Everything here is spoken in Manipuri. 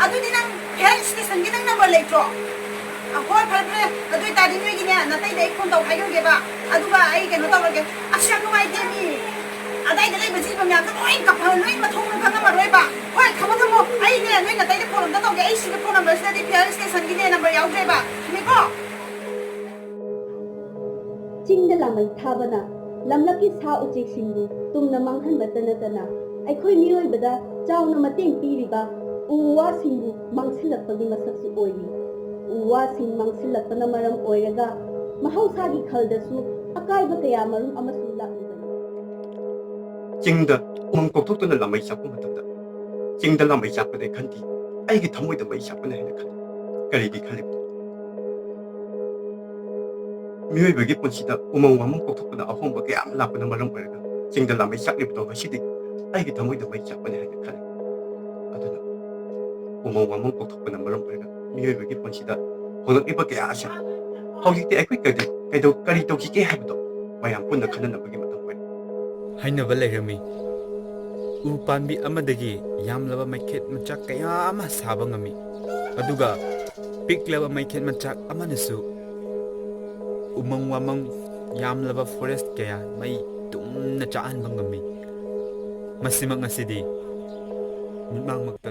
ꯑꯗꯨꯗꯤ ꯅꯪ ꯍꯦꯜ ꯁ꯭ꯇꯦꯁꯟꯒꯤ ꯅꯪ ꯅꯝꯕꯔ ꯂꯩꯇ꯭ꯔꯣ ꯍꯣꯏ ꯐꯔꯦ ꯐꯔꯦ ꯑꯗꯨ ꯑꯣꯏꯇꯥꯔꯗꯤ ꯅꯣꯏꯒꯤꯅꯦ ꯅꯥꯇꯩꯗ ꯑꯩ ꯐꯣꯟ ꯇꯧ ꯍꯥꯏꯈ꯭ꯔꯒꯦꯕ ꯑꯗꯨꯒ ꯑꯩ ꯀꯩꯅꯣ ꯇꯧꯔꯒꯦ ꯑꯁ ꯌꯥꯝ ꯅꯨꯡꯉꯥꯏꯇꯦ ꯃꯤ ꯑꯗꯥꯏꯗ ꯂꯩꯕ ꯖꯤꯕ ꯃꯌꯥꯝꯗꯣ ꯂꯣꯏ ꯀꯞꯐꯜ ꯂꯣꯏ ꯃꯊꯣꯡ ꯈꯪꯉꯝꯃꯔꯣꯏꯕ ꯍꯣꯏ ꯊꯝꯃꯣ ꯊꯝꯃꯣ ꯑꯩꯅꯦ ꯅꯣꯏ ꯅꯥꯇꯩꯗ ꯐꯣꯟ ꯑꯝꯇ ꯇꯧꯒꯦ ꯑꯩ ꯁꯤꯒꯤ ꯐꯣꯟ ꯅꯝꯕꯔꯁꯤꯗꯗꯤ ꯍꯦꯜ ꯁ꯭ꯇꯦꯁꯟꯒꯤꯅꯦ ꯅꯝꯕꯔ ꯌꯥꯎꯗ꯭ꯔꯦꯕ ꯊꯝꯃꯦꯀꯣ ꯆꯤꯡꯗ ꯂꯥꯃꯩ ꯊꯥꯕꯅ ꯂꯝꯂꯛꯀꯤ ꯁꯥ ꯎꯆꯦꯛꯁꯤꯡꯕꯨ ꯇꯨꯝꯅ ꯃꯥꯡꯍꯟꯕꯇ ꯅꯠꯇꯅ ꯑꯩꯈꯣꯏ ꯃꯤꯑꯣꯏꯕꯗ ꯆꯥꯎꯅ ꯃꯇꯦꯡ ꯄꯤꯔꯤꯕ ꯎ ꯋꯥꯁꯤꯡꯕꯨ ꯃꯥꯡꯁꯤꯜꯂꯛꯄꯒꯤ ꯃꯁꯛꯁꯨ ꯑꯣꯏꯔꯤ ꯎ ꯋꯥꯁꯤꯡ ꯃꯥꯡꯁꯤꯜꯂꯛꯄꯅ ꯃꯔꯝ ꯑꯣꯏꯔꯒ ꯃꯍꯧꯁꯥꯒꯤ ꯈꯜꯗꯁꯨ ꯑꯀꯥꯏꯕ ꯀꯌꯥ ꯃꯔꯨꯝ ꯑꯃꯁꯨ ꯂꯥꯛꯂꯤꯕꯅꯤ ꯆꯤꯡꯗ ꯎꯃꯪ ꯀꯣꯛꯊꯣꯛꯇꯨꯅ ꯂꯥꯃꯩ ꯆꯥꯛꯄ ꯃꯇꯝꯗ ꯆꯤꯡꯗ ꯂꯥꯃꯩ ꯆꯥꯛꯄꯗꯩ ꯈꯟꯗꯤ ꯑꯩꯒꯤ ꯊꯃꯣꯏꯗ ꯃꯩ ꯆꯥꯛꯄꯅ ꯍꯦꯟꯅ ꯈꯜꯂꯤ ꯀꯔꯤꯒꯤ ꯈꯜꯂꯤꯕꯅꯣ ꯃꯤꯑꯣꯏꯕꯒꯤ ꯄꯨꯟꯁꯤꯗ ꯎꯃꯪ ꯋꯥꯃꯪ ꯀꯣꯛꯊꯣꯛꯄꯅ ꯑꯍꯣꯡꯕ ꯀꯌꯥ ꯑꯃ ꯂꯥꯛꯄꯅ ꯃꯔꯝ ꯑꯣꯏꯔꯒ ꯆꯤꯡꯗ ꯂꯥꯃꯩ ꯆꯥꯛꯂꯤꯕꯗꯣ ꯉꯁꯤꯗꯤ ꯑꯩꯒꯤ ꯊꯃꯣꯏꯗ ꯃꯩ ꯆꯥꯛꯄꯅ ꯍꯦꯟꯅ ꯈꯜꯂꯤ ꯑꯗꯨꯅ ꯎꯃꯪ ꯋꯥꯃꯪ ꯀꯣꯛꯊꯣꯛꯄꯅ ꯃꯔꯝ ꯑꯣꯏꯔꯒ ꯃꯤꯑꯣꯏꯕꯒꯤ ꯄꯨꯟꯁꯤꯗ ꯍꯣꯡꯂꯛꯂꯤꯕ ꯀꯌꯥ ꯑꯁꯤ ꯍꯧꯖꯤꯛꯇꯤ ꯑꯩꯈꯣꯏ ꯀꯔꯤ ꯇꯧꯁꯤꯒꯦ ꯍꯥꯏꯕꯗꯣ ꯃꯌꯥꯝ ꯄꯨꯟꯅ ꯈꯟꯅꯅꯕꯒꯤ ꯃꯇꯝ ꯑꯣꯏꯔꯦ ꯍꯥꯏꯅꯕ ꯂꯩꯔꯝꯃꯤ ꯎ ꯄꯥꯝꯕꯤ ꯑꯃꯗꯒꯤ ꯌꯥꯝꯂꯕ ꯃꯩꯈꯦꯠ ꯃꯆꯥꯛ ꯀꯌꯥ ꯑꯃ ꯁꯥꯕ ꯉꯝꯃꯤ ꯑꯗꯨꯒ ꯄꯤꯛꯂꯕ ꯃꯩꯈꯦꯠ ꯃꯆꯥꯛ ꯑꯃꯅꯁꯨ ꯎꯃꯪ ꯋꯥꯃꯪ ꯌꯥꯝꯂꯕ ꯐꯣꯔꯦꯁꯠ ꯀꯌꯥ ꯃꯩ ꯇꯨꯝꯅ ꯆꯥꯛꯍꯟꯕ ꯉꯝꯃꯤ ꯃꯁꯤꯃꯛ ꯉꯁꯤꯗꯤ ꯃꯤꯠꯃꯥꯡꯃꯛꯇ